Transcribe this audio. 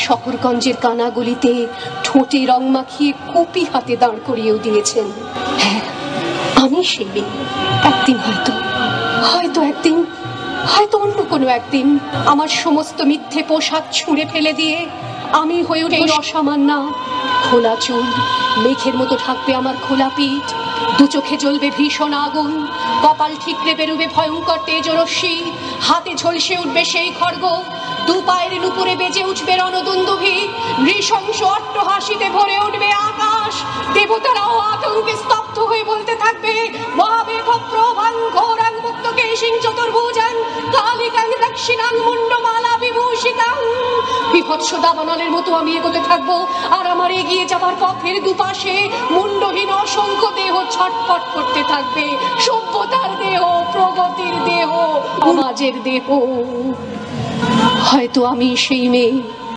শহরগঞ্জের কানাগলিতে ঠোঁটে রং মাখিয়ে কুপি হাতে দাঁড় করিয়েও দিয়েছেন। হ্যাঁ, আমি সেই মেয়ে। একদিন হয়তো অন্য কোনো একদিন আমার সমস্ত মিথ্যে পোশাক ছুঁড়ে ফেলে দিয়ে আমি হয়ে উঠে অসামান্য। খোলা চুল মেঘের মতো ঢাকবে আমার খোলা পিঠ, দু চোখে জ্বলবে ভীষণ আগুন, কপাল ঠিকরে বেরুবে ভয়ঙ্কর তেজরশ্মি, হাতে ঝলসে উঠবে সেই খড়গ, দু পায়ের নুপুরে বেজে উঠবে রণদুন্দুভি, নৃশংস অট্টহাসিতে ভরে উঠবে আকাশ। দেবতারাও আতঙ্কে স্তব্ধ হয়ে বলতে থাকবে, মহাবেগ প্রভাং ঘোরাং মুক্ত কেশিং চতুর্ভুজাং কালিকাং দক্ষিণাং মুন্ডমালা বিভূষিতাং। বিভৎস দাবানলের মতো আমি এগোতে থাকবো, আর আমার এগিয়ে যাবার পথের দুপাশে মুন্ডহীন অসংখ্য দেহ ছটফট করতে থাকবে। সভ্যতার দেহ, প্রগতির দেহ, সমাজের দেহ। হয়তো আমি সেই মেয়ে